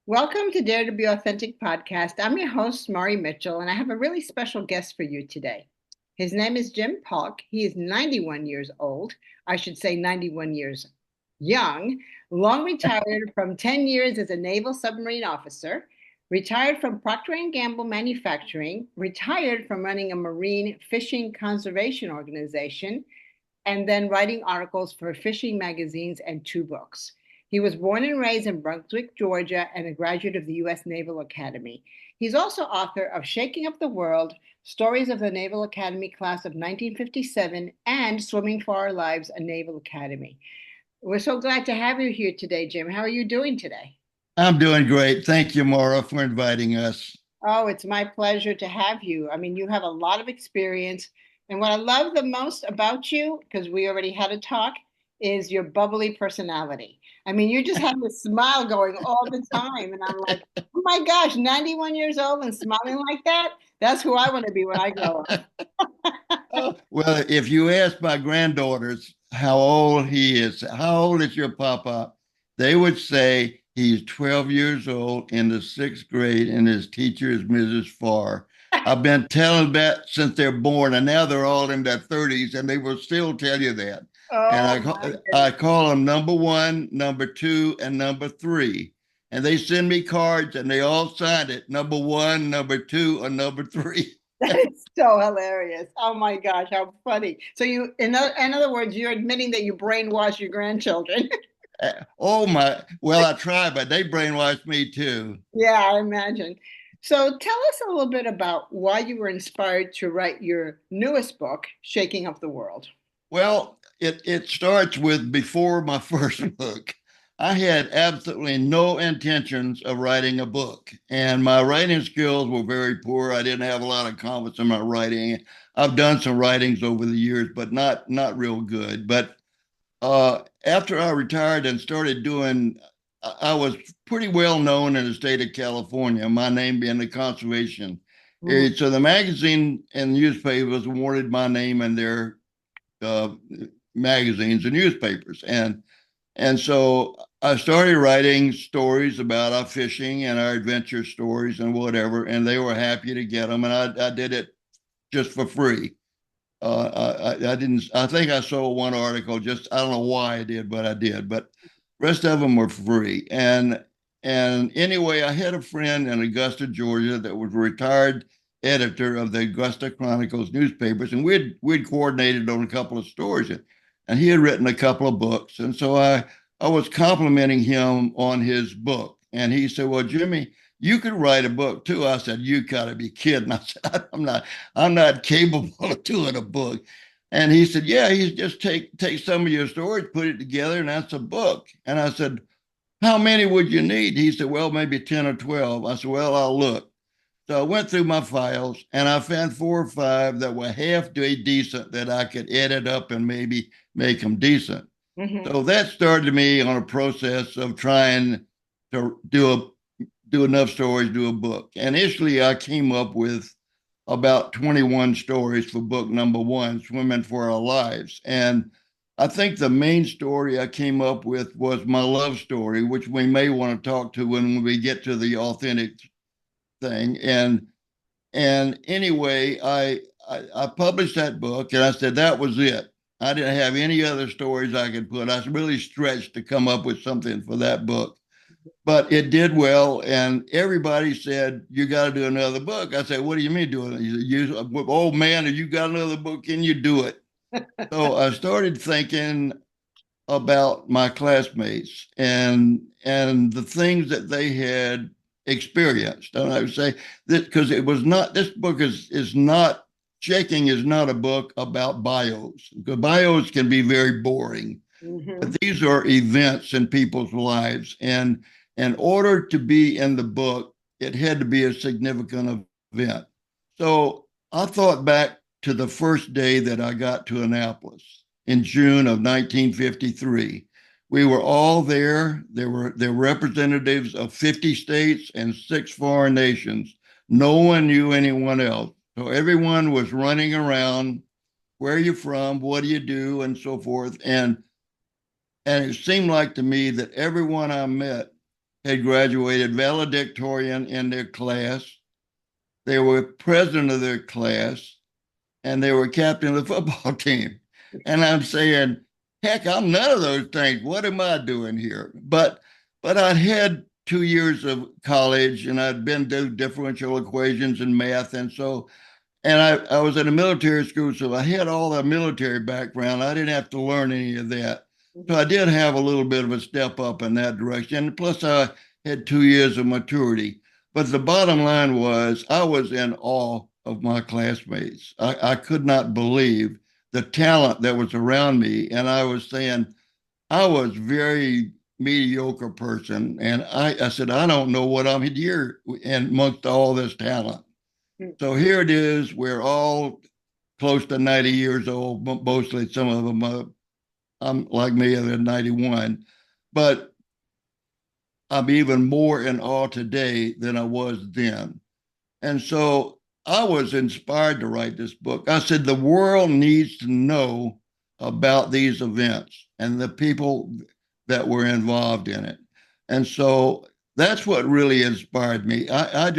Welcome to Dare to Be Authentic podcast. I'm your host, Mari Mitchell, and I have a really special guest for you today. His name is Jim Paulk. He is 91 years old. I should say 91 years young, long retired from 10 years as a naval submarine officer, retired from Procter and Gamble Manufacturing, retired from running a marine fishing conservation organization, and then writing articles for fishing magazines and two books. He was born and raised in Brunswick, Georgia, and a graduate of the U.S. Naval Academy. He's also author of Shaking Up the World, Stories of the Naval Academy Class of 1957, and Swimming for Our Lives, a Naval Academy. We're so glad to have you here today, Jim. How are you doing today? I'm doing great. Thank you, Maura, for inviting us. Oh, it's my pleasure to have you. I mean, you have a lot of experience. And what I love the most about you, because we already had a talk, is your bubbly personality. I mean, you just have this smile going all the time. And I'm like, oh my gosh, 91 years old and smiling like that? That's who I want to be when I grow up. Well, if you ask my granddaughters how old he is, how old is your papa? They would say he's 12 years old in the sixth grade, and his teacher is Mrs. Farr. I've been telling that since they're born, and now they're all in their 30s, and they will still tell you that. And Oh I, my I goodness. call them number one, number two, and number three. And they send me cards, and they all sign it number one, number two, or number three. That is so hilarious. Oh my gosh, how funny. So in other words, you're admitting that you brainwash your grandchildren. Oh my, well, I try, but they brainwashed me too. Yeah, I imagine. So tell us a little bit about why you were inspired to write your newest book, Shaking Up the World. Well, it starts with before my first book. I had absolutely no intentions of writing a book, and my writing skills were very poor. I didn't have a lot of confidence in my writing. I've done some writings over the years, but not real good. But after I retired and started doing, I was pretty well known in the state of California, my name being the conservation Mhm. area. So the magazine and newspapers wanted my name in their uh, magazines and newspapers. And so I started writing stories about our fishing and our adventure stories and whatever, and they were happy to get them. And I did it just for free. I didn't. I think I saw one article. Just I don't know why I did, but I did. But rest of them were free. And anyway, I had a friend in Augusta, Georgia, that was a retired editor of the Augusta Chronicles newspapers, and we'd coordinated on a couple of stories, and he had written a couple of books, and so I was complimenting him on his book, and he said, "Well, Jimmy, you could write a book too." I said, "You gotta be kidding." I said, I'm not capable of doing a book." And he said, "Yeah, he's just take some of your stories, put it together, and that's a book." And I said, "How many would you need?" He said, "Well, maybe 10 or 12." I said, "Well, I'll look." So I went through my files and I found four or five that were half decent that I could edit up and maybe make them decent. Mhm. So that started me on a process of trying to do enough stories, do a book. And initially, I came up with about 21 stories for book number one, Swimming for Our Lives. And I think the main story I came up with was my love story, which we may want to talk to when we get to the authentic thing. And anyway, I published that book, and I said that was it. I didn't have any other stories I could put. I was really stretched to come up with something for that book, but it did well, and everybody said you got to do another book. I said, "What do you mean doing it?" He said, "Old man, have you got another book? Can you do it?" So I started thinking about my classmates and the things that they had experienced. And I would say that because it was not this book is not Shaking is not a book about bios. Because bios can be very boring, but Mhm. these are events in people's lives. And in order to be in the book, it had to be a significant event. So I thought back to the first day that I got to Annapolis in June of 1953. We were all there. There were representatives of 50 states and six foreign nations. No one knew anyone else. So everyone was running around, where are you from? What do you do? And so forth. And it seemed like to me that everyone I met had graduated valedictorian in their class. They were president of their class, and they were captain of the football team. And I'm saying, heck, I'm none of those things. What am I doing here? But I'd had 2 years of college, and I'd been to differential equations and math, and so and I was in a military school, so I had all that military background. I didn't have to learn any of that. So I did have a little bit of a step up in that direction. Plus, I had 2 years of maturity. But the bottom line was I was in awe of my classmates. I could not believe the talent that was around me. And I was saying, I was very mediocre person. And I said, I don't know what I'm here in amongst all this talent. So here it is. We're all close to 90 years old, mostly some of them, I'm like me, they're 91. But I'm even more in awe today than I was then. And so I was inspired to write this book. I said, the world needs to know about these events and the people that were involved in it. And so that's what really inspired me. I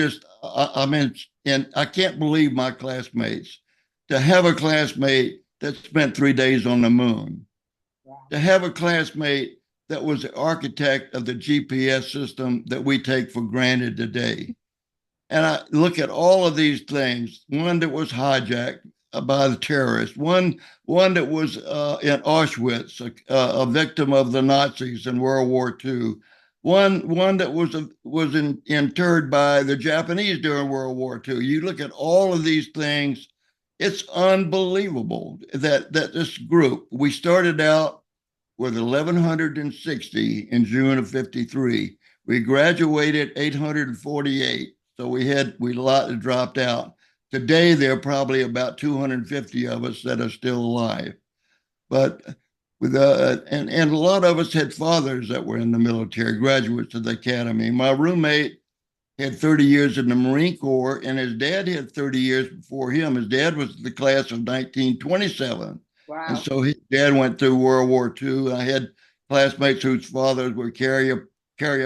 mean, and I can't believe my classmates, to have a classmate that spent 3 days on the moon, to have a classmate that was the architect of the GPS system that we take for granted today. And I look at all of these things, one that was hijacked by the terrorists, one that was in Auschwitz, a victim of the Nazis in World War II, one that was interred by the Japanese during World War II. You look at all of these things, it's unbelievable that this group, we started out with 1,160 in June of 53. We graduated 848. So we a lot that dropped out. Today, there are probably about 250 of us that are still alive. But and a lot of us had fathers that were in the military, graduates of the academy. My roommate had 30 years in the Marine Corps, and his dad had 30 years before him. His dad was the class of 1927. Wow. And so his dad went through World War II. I had classmates whose fathers were carrier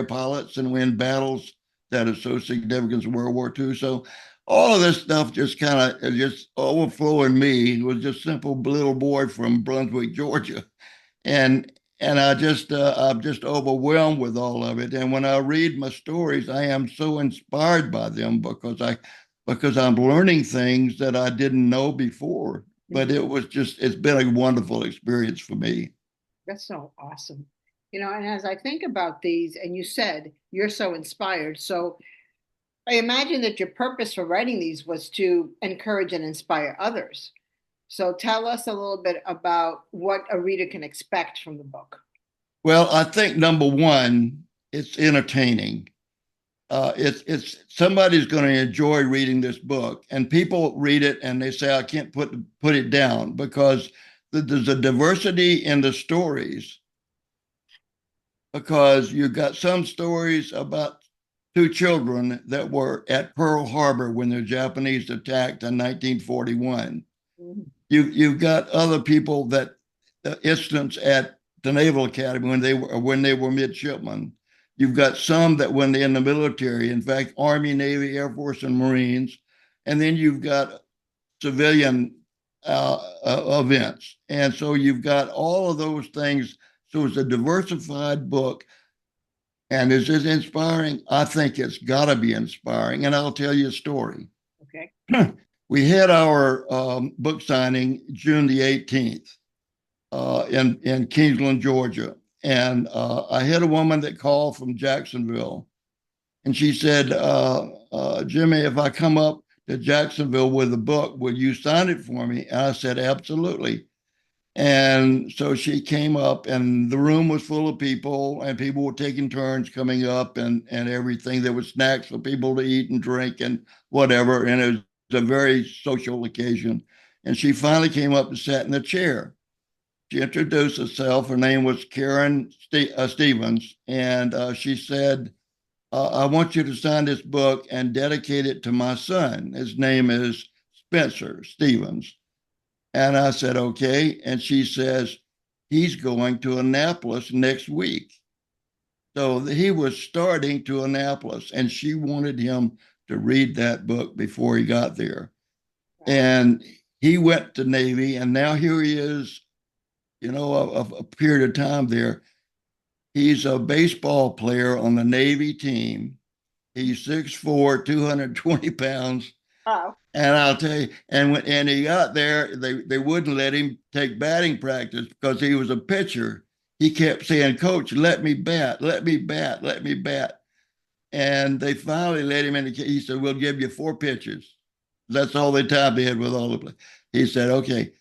pilots and win battles that are so significant in World War II. So all of this stuff just kind of just overflowing me. It was just simple little boy from Brunswick, Georgia. And I'm just overwhelmed with all of it. And when I read my stories, I am so inspired by them because I'm learning things that I didn't know before. But it's been a wonderful experience for me. That's so awesome. And as I think about these, and you said you're so inspired. So I imagine that your purpose for writing these was to encourage and inspire others. So tell us a little bit about what a reader can expect from the book. Well, I think number one, it's entertaining. It's somebody's going to enjoy reading this book, and people read it and they say, I can't put it down because there's a diversity in the stories. Because you got some stories about two children that were at Pearl Harbor when the Japanese attacked in 1941. Mm-hmm. You've got other people that instance at the Naval Academy when they were midshipmen. You've got some that when they're in the military, in fact, Army, Navy, Air Force, and Marines, and then you've got civilian events, and so you've got all of those things. So it's a diversified book. And is it inspiring? I think it's got to be inspiring. And I'll tell you a story. Okay. We had our book signing June the 18th in Kingsland, Georgia. And I had a woman that called from Jacksonville. And she said, Jimmy, if I come up to Jacksonville with a book, will you sign it for me? And I said, absolutely. And so she came up, and the room was full of people, and people were taking turns coming up and everything. There was snacks for people to eat and drink and whatever. And it was a very social occasion. And she finally came up and sat in the chair. She introduced herself. Her name was Karen Stevens. And she said, I want you to sign this book and dedicate it to my son. His name is Spencer Stevens. And I said, okay. And she says, he's going to Annapolis next week. So he was starting to Annapolis, and she wanted him to read that book before he got there. Wow. And he went to Navy, and now here he is, a period of time there. He's a baseball player on the Navy team. He's 6'4", 220 pounds. Oh. And I'll tell you, and he got there, they wouldn't let him take batting practice because he was a pitcher. He kept saying, "Coach, let me bat, let me bat, let me bat." And they finally let him in. He said, "We'll give you 4 pitches." That's all the time they had with all the play. He said, "Okay."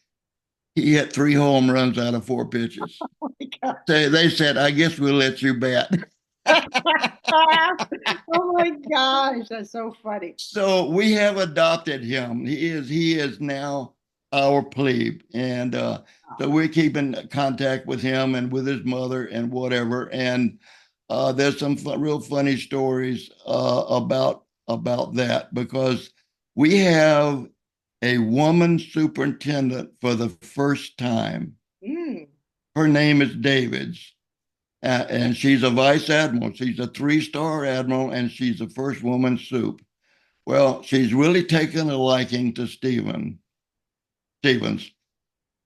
He hit 3 home runs out of 4 pitches. Oh my God. They said, "I guess we'll let you bat." Oh my gosh, that's so funny. So we have adopted him. He is now our plebe, and so we're keeping contact with him and with his mother and whatever. And there's some real funny stories about that because we have a woman superintendent for the first time. Mm. Her name is Davids. And she's a vice admiral. She's a 3-star admiral, and she's the first woman soup. Well, she's really taken a liking to Stevens.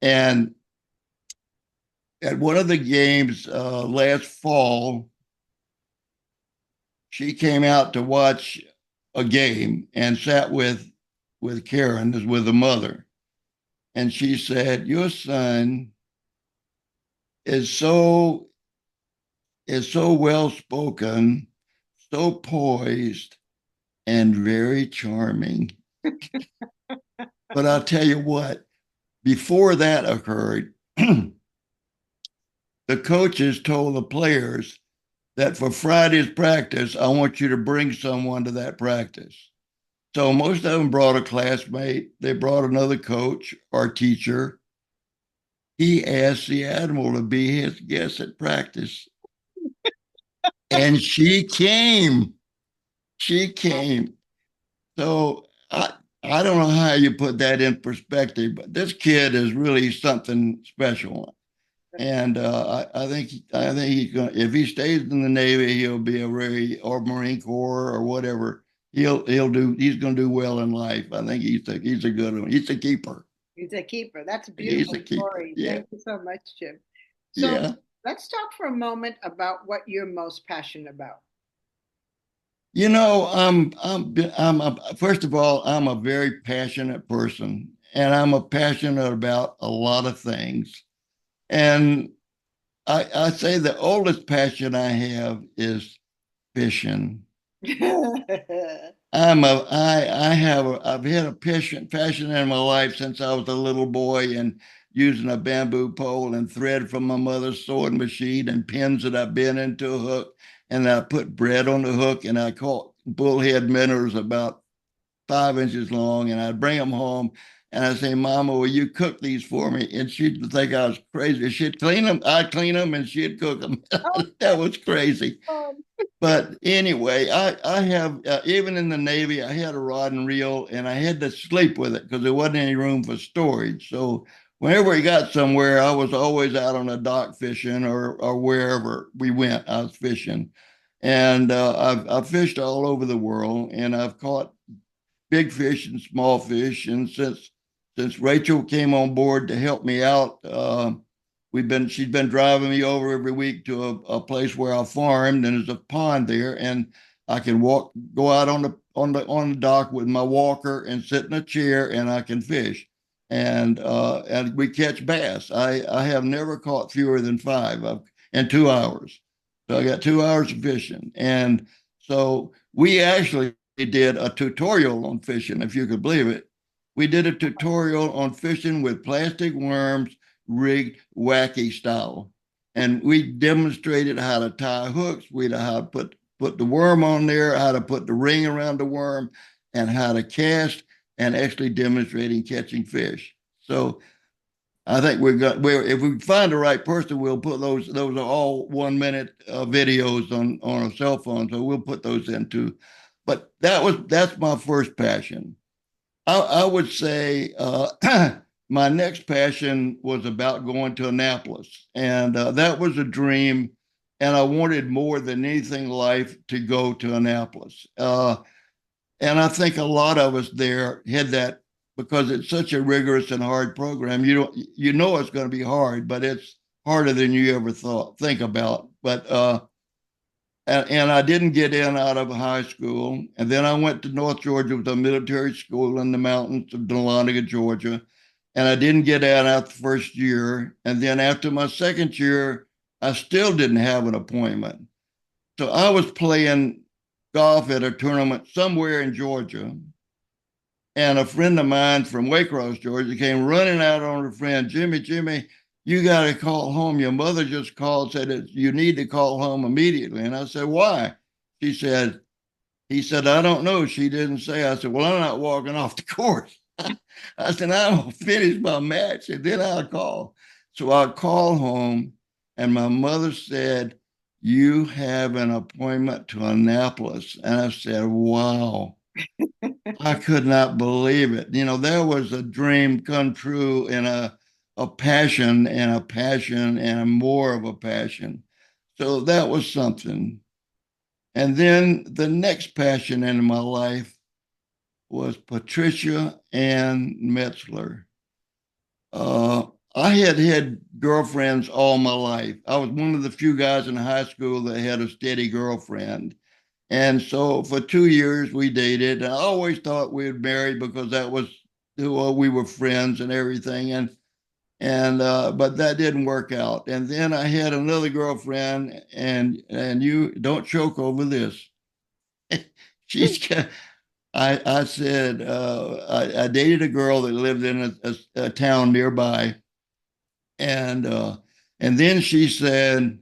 And at one of the games last fall, she came out to watch a game and sat with Karen, with the mother. And she said, "Your son is so well spoken, so poised, and very charming." But I'll tell you what, before that occurred, the coaches told the players that for Friday's practice, I want you to bring someone to that practice. So most of them brought a classmate, they brought another coach or teacher. He asked the admiral to be his guest at practice. And she came. She came. So I don't know how you put that in perspective, but this kid is really something special. And I think he's gonna, if he stays in the Navy, he'll be or Marine Corps or whatever. He's gonna do well in life. I think he's a good one. He's a keeper. He's a keeper. That's a He's beautiful a keeper. story. Yeah. Thank you so much, Jim. So Yeah. let's talk for a moment about what you're most passionate about. First of all, I'm a very passionate person, and I'm a passionate about a lot of things. And I say the oldest passion I have is fishing. I've had a passion in my life since I was a little boy, and using a bamboo pole and thread from my mother's sewing machine and pins that I bent into a hook, and I put bread on the hook, and I caught bullhead minnows about 5 inches long, and I'd bring them home. And I'd say, "Mama, will you cook these for me?" And she'd think I was crazy. She'd clean them, I'd clean them, and she'd cook them. That was crazy. Oh, But anyway, I have even in the Navy, I had a rod and reel, and I had to sleep with it because there wasn't any room for storage. So whenever we got somewhere, I was always out on a dock fishing, or wherever we went, I was fishing. And I've fished all over the world, and I've caught big fish and small fish. And since Rachel came on board to help me out, she's been driving me over every week to a place where I farmed, and there's a pond there, and I can go out on the dock with my walker and sit in a chair, and I can fish. And we catch bass. I have never caught fewer than 5 in 2 hours. So I got 2 hours of fishing. And so we actually did a tutorial on fishing, if you could believe it. We did a tutorial on fishing with plastic worms, rigged wacky style. And we demonstrated how to tie hooks, how to put the worm on there, how to put the ring around the worm, and how to cast, and actually demonstrating catching fish. So I think if we find the right person, we'll put those are all 1 minute videos on a cell phone. So we'll put those in too. But that's my first passion. I would say my next passion was about going to Annapolis, and that was a dream and I wanted more than anything in life to go to Annapolis. And I think a lot of us there had that because it's such a rigorous and hard program. You know it's going to be hard, but it's harder than you ever think about. But and I didn't get in out of high school, and then I went to North Georgia with a military school in the mountains of Dahlonega, Georgia, and I didn't get out after the first year. And then after my second year, I still didn't have an appointment. So I was playing golf at a tournament somewhere in Georgia. And a friend of mine from Waycross, Georgia, came running out on her friend, Jimmy, you got to call home. Your mother just called, said that you need to call home immediately. And I said, why? She said, he said, I don't know. She didn't say. I said, well, I'm not walking off the course. I said, I'll finish my match and then I'll call. So I called home and my mother said, you have an appointment to Annapolis. And I said, wow. I could not believe it. You know, there was a dream come true and a passion and a passion and a more of a passion. So that was something. And then the next passion in my life was Patricia Ann Metzler. Uh, I had girlfriends all my life. I was one of the few guys in high school that had a steady girlfriend. And so for 2 years we dated. And I always thought we'd marry because that was well, we were friends and everything. And but that didn't work out. And then I had another girlfriend, and you don't choke over this. She's I said I dated a girl that lived in a town nearby, and and then she said,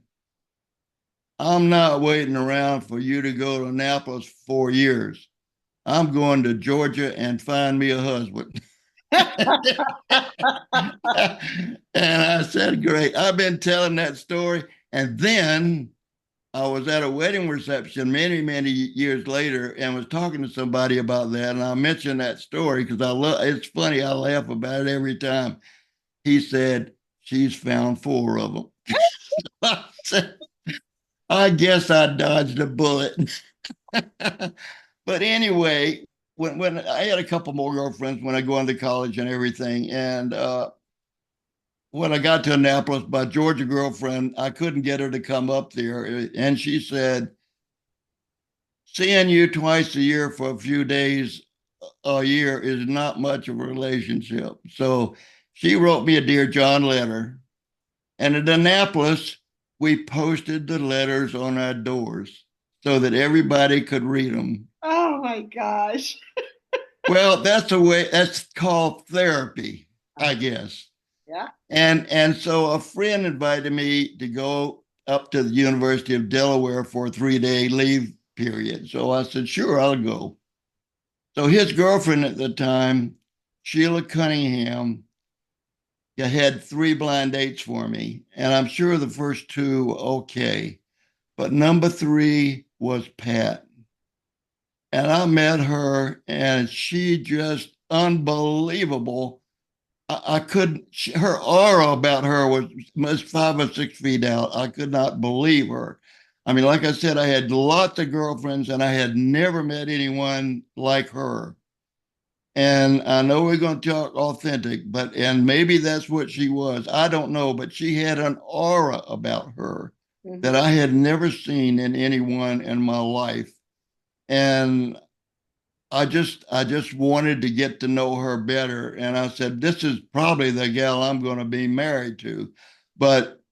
I'm not waiting around for you to go to Annapolis for 4 years. I'm going to Georgia and find me a husband. And I said, great. I've been telling that story. And then I was at a wedding reception many years later and was talking to somebody about that. And I mentioned that story because it's funny. I laugh about it every time. He said, she's found four of them. I said, I guess I dodged a bullet. But anyway, when I had a couple more girlfriends when I go into college and everything, and when I got to Annapolis, my Georgia girlfriend, I couldn't get her to come up there, and she said, "Seeing you twice a year for a few days a year is not much of a relationship." So she wrote me a Dear John letter, and at Annapolis, we posted the letters on our doors so that everybody could read them. Oh my gosh. Well, that's a way, that's called therapy, I guess. Yeah. And so a friend invited me to go up to the University of Delaware for a 3 day leave period. So I said, sure, I'll go. So his girlfriend at the time, Sheila Cunningham, had three blind dates for me. And I'm sure the first two were okay. But number three was Pat. And I met her, and she just unbelievable. I couldn't, her aura about her was 5 or 6 feet out. I could not believe her. I mean, like I said, I had lots of girlfriends and I had never met anyone like her. And I know we're going to talk authentic, and maybe that's what she was. I don't know, but she had an aura about her that I had never seen in anyone in my life. And I just wanted to get to know her better. And I said, this is probably the gal I'm going to be married to. But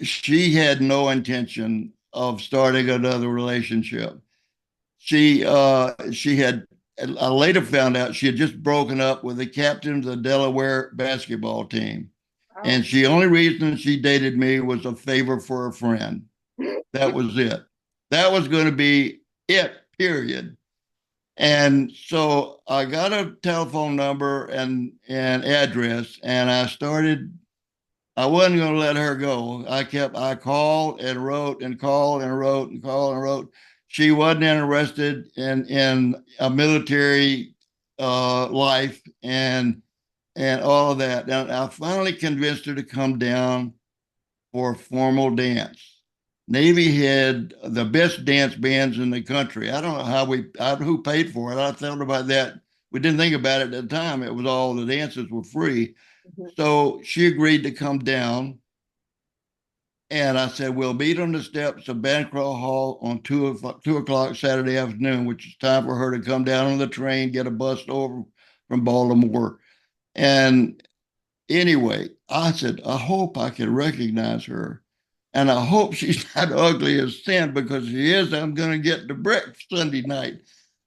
she had no intention of starting another relationship. She had, I later found out she had just broken up with the captain of the Delaware basketball team. And the only reason she dated me was a favor for a friend. That was it. That was going to be it, period. And so I got a telephone number and address, and I wasn't going to let her go. I called and wrote and called and wrote and called and wrote. She wasn't interested in a military life and all of that. And I finally convinced her to come down for a formal dance. Navy had the best dance bands in the country. I don't know who paid for it. I thought about that. We didn't think about it at the time. It was all the dances were free. Mhm. So she agreed to come down. And I said, we'll meet on the steps of Bancroft Hall on 2 o'clock Saturday afternoon, which is time for her to come down on the train, get a bus over from Baltimore. And anyway, I said, I hope I can recognize her. And I hope she's not ugly as sin, because if she is, I'm going to get the breakfast Sunday night.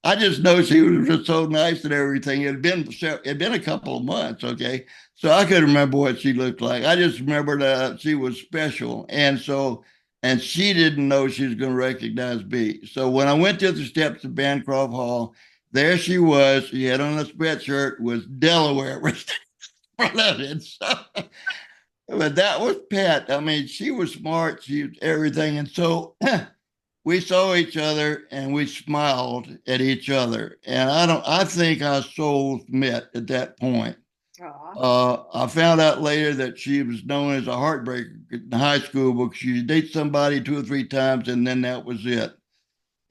I just know she was just so nice and everything. It'd been a couple of months, okay? So I couldn't remember what she looked like. I just remembered she was special. And she didn't know she was going to recognize me. So when I went to the steps of Bancroft Hall, there she was. She had on a sweatshirt with Delaware front of it. So, but that was Pat. I mean, she was smart. She was everything. And so we saw each other and we smiled at each other. And I think our souls met at that point. Aw. I found out later that she was known as a heartbreaker in high school because she dated somebody 2 or 3 times and then that was it.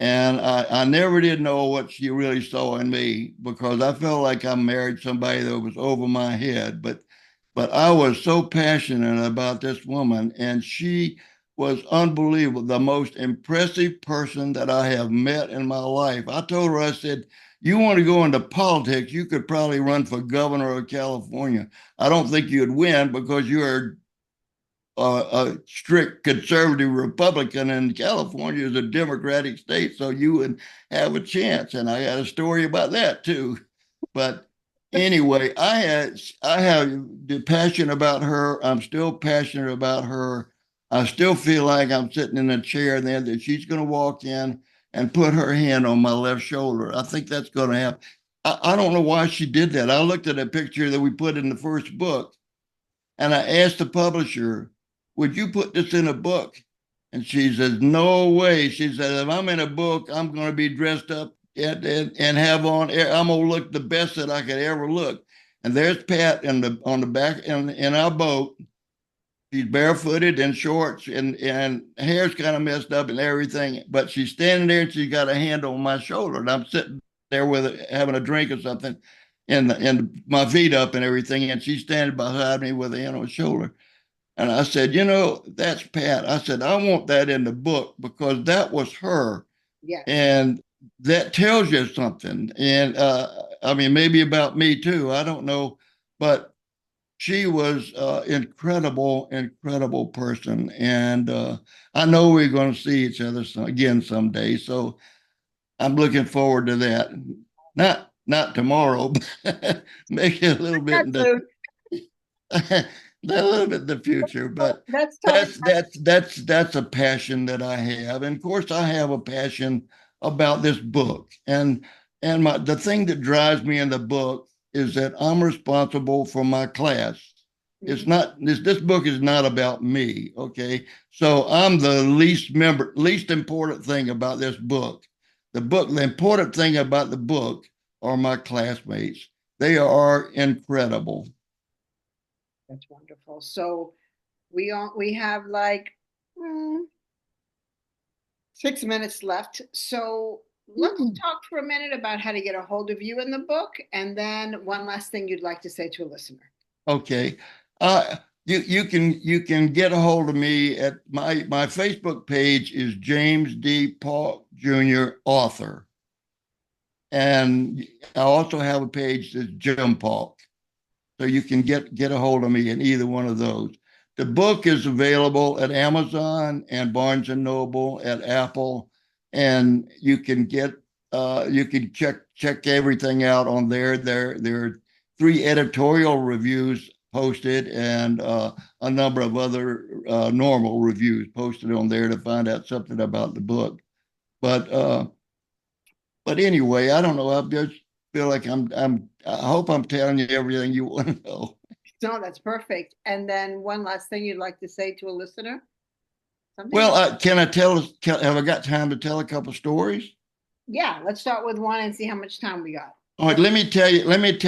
And I never did know what she really saw in me, because I felt like I married somebody that was over my head. But I was so passionate about this woman, and she was unbelievable, the most impressive person that I have met in my life. I told her, I said, you want to go into politics, you could probably run for governor of California. I don't think you'd win because you're a strict conservative Republican, and California is a Democratic state, so you would have a chance. And I got a story about that too. But anyway, I have the passion about her. I'm still passionate about her. I still feel like I'm sitting in a chair there that she's going to walk in and put her hand on my left shoulder. I think that's going to happen. I don't know why she did that. I looked at a picture that we put in the first book, and I asked the publisher, would you put this in a book? And she says, no way. She said, if I'm in a book, I'm going to be dressed up and have on, I'm going to look the best that I could ever look. And there's Pat on the back in our boat. She's barefooted in shorts, and hair's kind of messed up and everything. But she's standing there and she's got a hand on my shoulder. And I'm sitting there with her, having a drink or something, and my feet up and everything. And she's standing behind me with a hand on her shoulder. And I said, that's Pat. I said, I want that in the book because that was her. Yes. And that tells you something. And I mean, maybe about me too. I don't know. But she was incredible, incredible person. And I know we're going to see each other again someday. So I'm looking forward to that. Not tomorrow, but maybe a little bit in the a little bit in the future, but That's totally. that's a passion that I have. And of course I have a passion about this book. And the thing that drives me in the book is that I'm responsible for my class. It's Mhm. not this book is not about me, okay? So I'm the least important thing about this book. The important thing about the book are my classmates. They are incredible. That's wonderful. So we have like 6 minutes left. So let's talk for a minute about how to get a hold of you in the book, and then one last thing you'd like to say to a listener. Okay. Uh, you can get a hold of me at my Facebook page is James D. Paulk Jr. author. And I also have a page that's Jim Paulk. So you can get a hold of me in either one of those. The book is available at Amazon and Barnes and Noble, at Apple, and you can check everything out on there. There are 3 editorial reviews posted, and a number of other normal reviews posted on there to find out something about the book. But anyway, I don't know. I just feel like I hope I'm telling you everything you want to know. No, that's perfect. And then one last thing you'd like to say to a listener? Something? Well, can I have I got time to tell a couple stories? Yeah, let's start with one and see how much time we got. All right, let me tell you, I'm going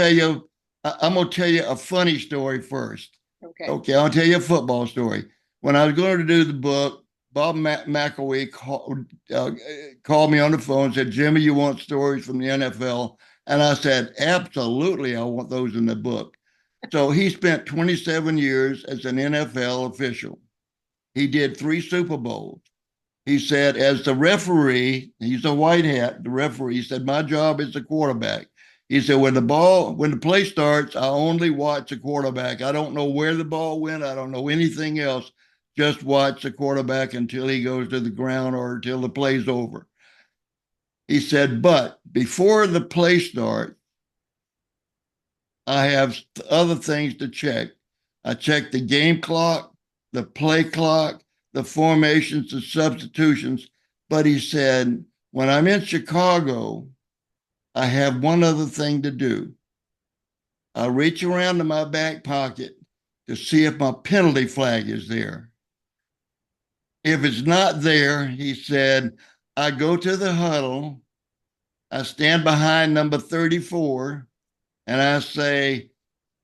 to tell you a funny story first. Okay. Okay, I'll tell you a football story. when I was going to do the book, Bob McElwee called me on the phone and said, Jimmy, you want stories from the NFL? And I said, absolutely, I want those in the book. So he spent 27 years as an NFL official. He did 3 Super Bowls. He said, as the referee, he's a white hat, the referee, he said, my job is the quarterback. He said, when the play starts, I only watch the quarterback. I don't know where the ball went. I don't know anything else. Just watch the quarterback until he goes to the ground or until the play's over. He said, but before the play starts, I have other things to check. I check the game clock, the play clock, the formations, the substitutions. But he said, when I'm in Chicago, I have one other thing to do. I reach around to my back pocket to see if my penalty flag is there. If it's not there, he said, I go to the huddle, I stand behind number 34, and I say,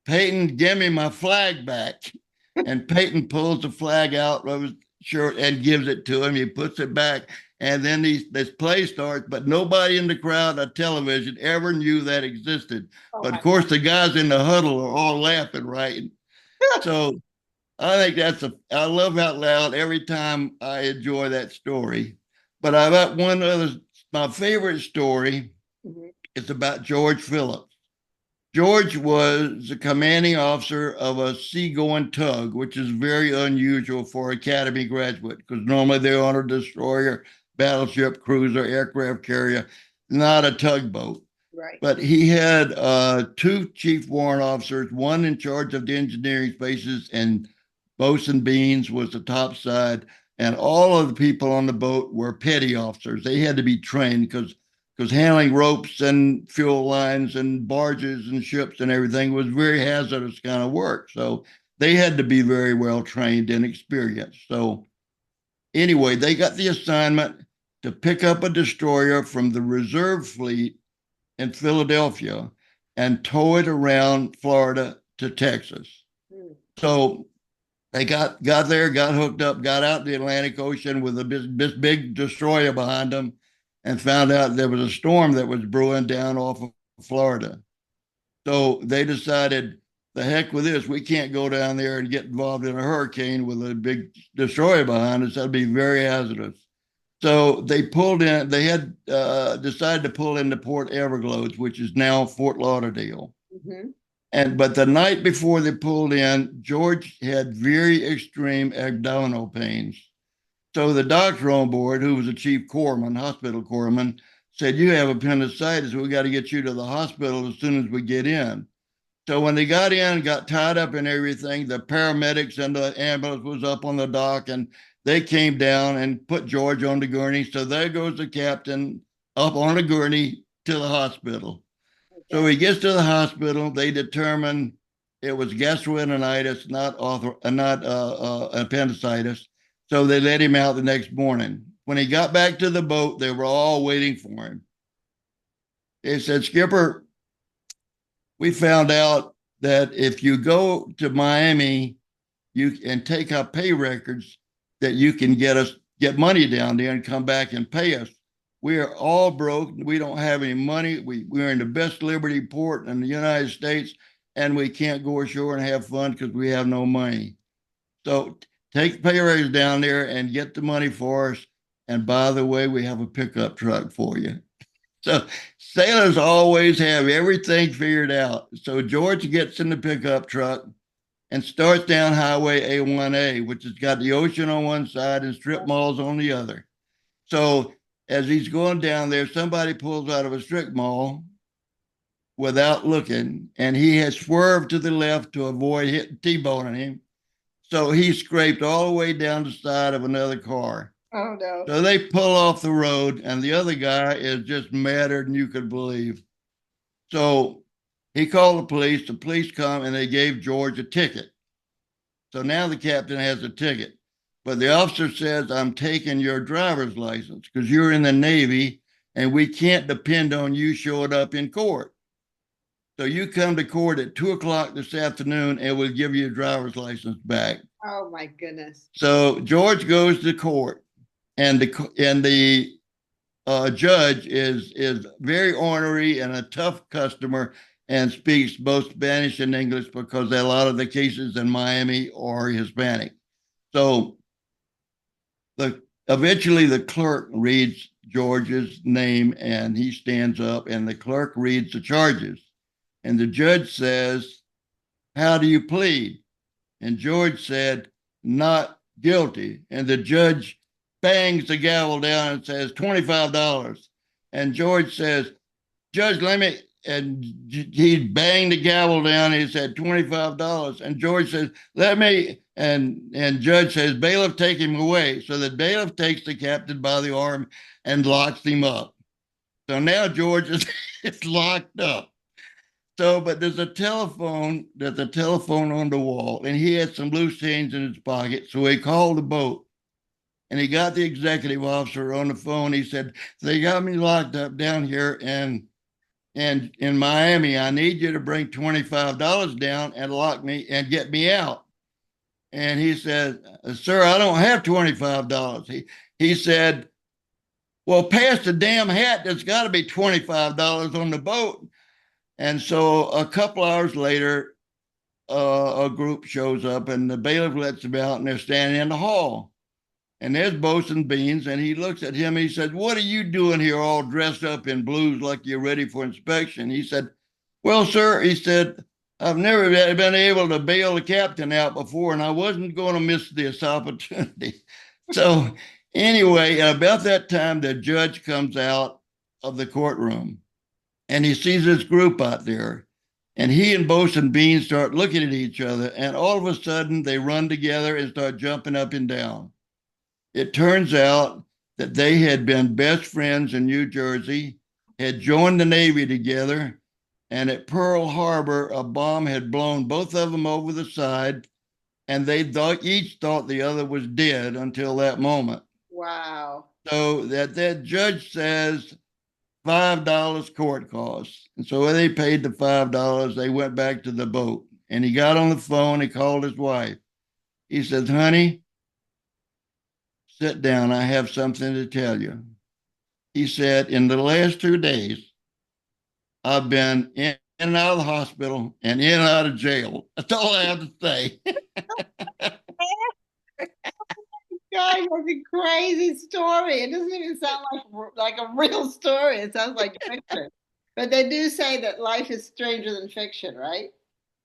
Peyton, give me my flag back. And Peyton pulls the flag out of his shirt and gives it to him. He puts it back. And then this play starts, but nobody in the crowd or television ever knew that existed. Oh But my of course, God. the guys in the huddle are all laughing, right? So I think I love out loud every time I enjoy that story. But I got one other, my favorite story Mhm. is about George Phillips. George was the commanding officer of a seagoing tug, which is very unusual for Academy graduate because normally they're on a destroyer, battleship, cruiser, aircraft carrier, not a tugboat. Right. But he had 2 chief warrant officers, one in charge of the engineering spaces, and Bosun Beans was the top side. And all of the people on the boat were petty officers. They had to be trained because handling ropes and fuel lines and barges and ships and everything was very hazardous kind of work. So they had to be very well trained and experienced. So anyway, they got the assignment to pick up a destroyer from the reserve fleet in Philadelphia and tow it around Florida to Texas. Mm. So they got there, got hooked up, got out the Atlantic Ocean with this big destroyer behind them, and found out there was a storm that was brewing down off of Florida. So they decided, the heck with this, we can't go down there and get involved in a hurricane with a big destroyer behind us. That'd be very hazardous. So they pulled in, they had decided to pull into Port Everglades, which is now Fort Lauderdale. Mhm. But the night before they pulled in, George had very extreme abdominal pains. So the doctor on board, who was a chief corpsman, hospital corpsman, said, you have appendicitis. We got to get you to the hospital as soon as we get in. So when they got in, got tied up and everything, the paramedics and the ambulance was up on the dock and they came down and put George on the gurney. So there goes the captain up on a gurney to the hospital. So Okay. he gets to the hospital. They determine it was gastroenteritis, not appendicitis. So they let him out the next morning. When he got back to the boat, they were all waiting for him. They said, Skipper, we found out that if you go to Miami, you and take our pay records, that you can get money down there and come back and pay us. We are all broke. We don't have any money. We're in the best Liberty port in the United States, and we can't go ashore and have fun because we have no money. So take pay raise down there and get the money for us. And by the way, we have a pickup truck for you. So sailors always have everything figured out. So George gets in the pickup truck and starts down Highway A1A, which has got the ocean on one side and strip malls on the other. So as he's going down there, somebody pulls out of a strip mall without looking, and he had swerved to the left to avoid hitting T-boning him. So he scraped all the way down the side of another car. Oh no. So they pull off the road, and the other guy is just madder than you could believe. So he called the police. The police come and they gave George a ticket. So now the captain has a ticket. But the officer says, I'm taking your driver's license because you're in the Navy and we can't depend on you showing up in court. So you come to court at 2 o'clock this afternoon and we'll give you your driver's license back. Oh my goodness. So George goes to court, and the judge is very ornery and a tough customer, and speaks both Spanish and English because a lot of the cases in Miami are Hispanic. So the eventually the clerk reads George's name, and he stands up, and the clerk reads the charges, and the judge says, "How do you plead?" And George said, "Not guilty." And the judge bangs the gavel down and says, $25. And George says, "Judge, let me," and he banged the gavel down. He said, $25. And George says, "Let me," and Judge says, "Bailiff, take him away." So the bailiff takes the captain by the arm and locks him up. So now George is locked up. So, but there's a telephone on the wall, and he had some loose change in his pocket. So he called the boat, and he got the executive officer on the phone. He said, "They got me locked up down here and in Miami. I need you to bring $25 down and lock me and get me out." And he said, "Sir, I don't have $25." He said, "Well, pass the damn hat. There's got to be $25 on the boat." And so a couple hours later, a group shows up, and the bailiff lets them out, and they're standing in the hall. And there's Bosun Beans, and he looks at him. He said, "What are you doing here all dressed up in blues like you're ready for inspection?" He said, "Well, sir," he said, "I've never been able to bail the captain out before, and I wasn't going to miss this opportunity." So anyway, at about that time, the judge comes out of the courtroom, and he sees this group out there. And he and Bosun Beans start looking at each other, and all of a sudden they run together and start jumping up and down. It turns out that they had been best friends in New Jersey, had joined the Navy together, and at Pearl Harbor, a bomb had blown both of them over the side, and each thought the other was dead until that moment. Wow. So that judge says $5 court costs. And so when they paid the $5, they went back to the boat. And he got on the phone, he called his wife. He says, "Honey, sit down. I have something to tell you." He said, "In the last 2 days, I've been in and out of the hospital and in and out of jail." That's all I have to say. God, that's a crazy story. It doesn't even sound like a real story. It sounds like fiction. But they do say that life is stranger than fiction, right?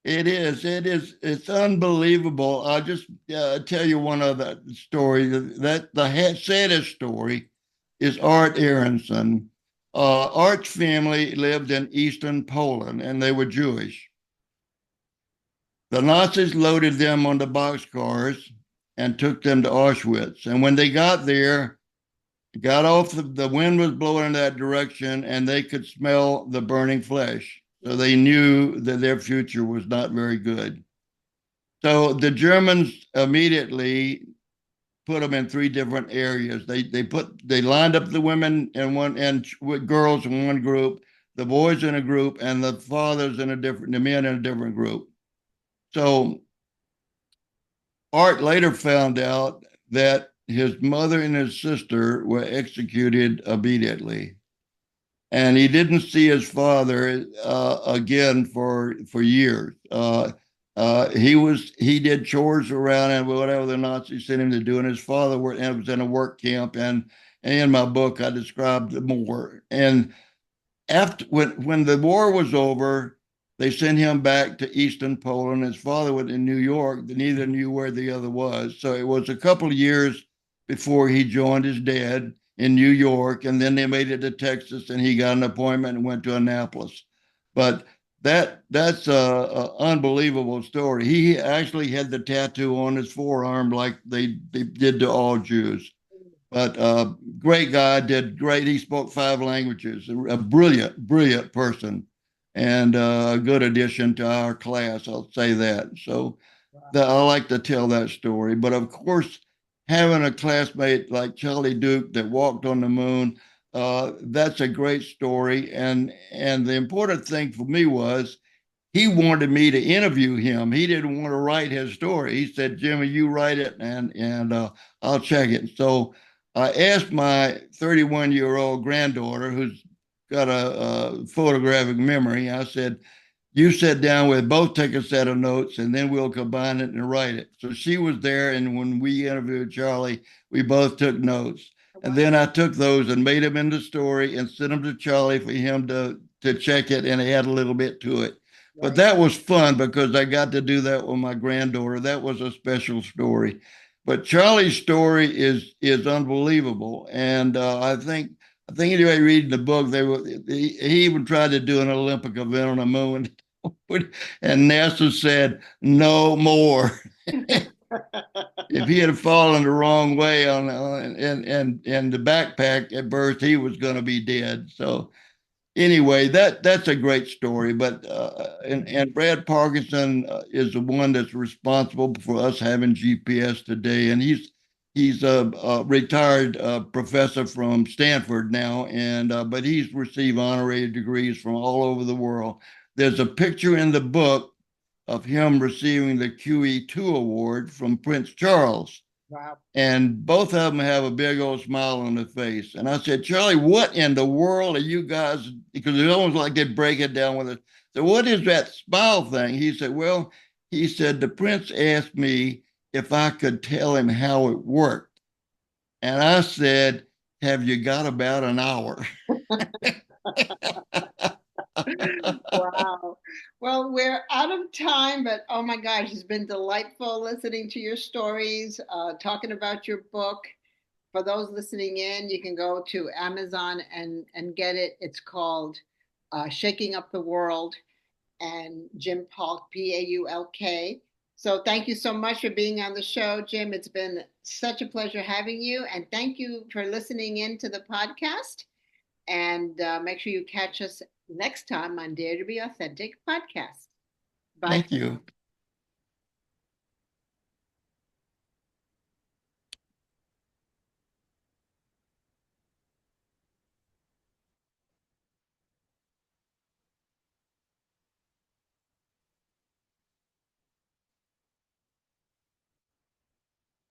It is. It is. It's unbelievable. I'll just tell you one other story. That the saddest story is Art Aronson. Art's family lived in eastern Poland, and they were Jewish. The Nazis loaded them on the boxcars and took them to Auschwitz. And when they got there, got off, the wind was blowing in that direction, and they could smell the burning flesh. So they knew that their future was not very good. So the Germans immediately put them in three different areas. They lined up the women in one, and with girls in one group, the boys in a group, and the fathers in a different, the men in a different group. So Art later found out that his mother and his sister were executed immediately, and he didn't see his father again for years. He did chores around and whatever the Nazis sent him to do, and his father was in a work camp, and in my book I described more. And after when the war was over, they sent him back to Eastern Poland. His father was in New York. Neither knew where the other was. So it was a couple of years before he joined his dad in New York, and then they made it to Texas, and he got an appointment and went to Annapolis. But that's a unbelievable story. He actually had the tattoo on his forearm like they did to all Jews. But great guy, did great. He spoke 5 languages. A brilliant person, and a good addition to our class. I'll say that. So I like to tell that story. But of course, having a classmate like Charlie Duke that walked on the moon, that's a great story. And the important thing for me was he wanted me to interview him. He didn't want to write his story. He said, Jimmy, you write it and I'll check it. So I asked my 31-year-old granddaughter, who's got a photographic memory, I said, you sit down with both, take a set of notes, and then we'll combine it and write it. So she was there, and when we interviewed Charlie, we both took notes. And then I took those and made them into story and sent them to Charlie for him to check it and add a little bit to it. But Right. that was fun because I got to do that with my granddaughter. That was a special story. But Charlie's story is unbelievable, and I think anybody reading the book, he even tried to do an Olympic event on the moon, and NASA said no more. If he had fallen the wrong way on and the backpack at birth, he was going to be dead. So anyway, that's a great story. But and Brad Parkinson is the one that's responsible for us having GPS today, and he's a retired professor from Stanford now, and but he's received honorary degrees from all over the world. There's a picture in the book of him receiving the QE2 award from Prince Charles. Wow. And both of them have a big old smile on their face. And I said, Charlie, what in the world are you guys? Because it's almost like they break it down with it. So, what is that smile thing? He said, well, he said, the prince asked me if I could tell him how it worked. And I said, have you got about an hour? Wow. Well, we're out of time, but oh my gosh, it's been delightful listening to your stories, talking about your book. For those listening in, you can go to Amazon and get it. It's called Shaking Up the World, and Jim Paulk, Paulk. So thank you so much for being on the show, Jim. It's been such a pleasure having you, and thank you for listening in to the podcast. And make sure you catch us next time on Dare to Be Authentic podcast. Bye. Thank you.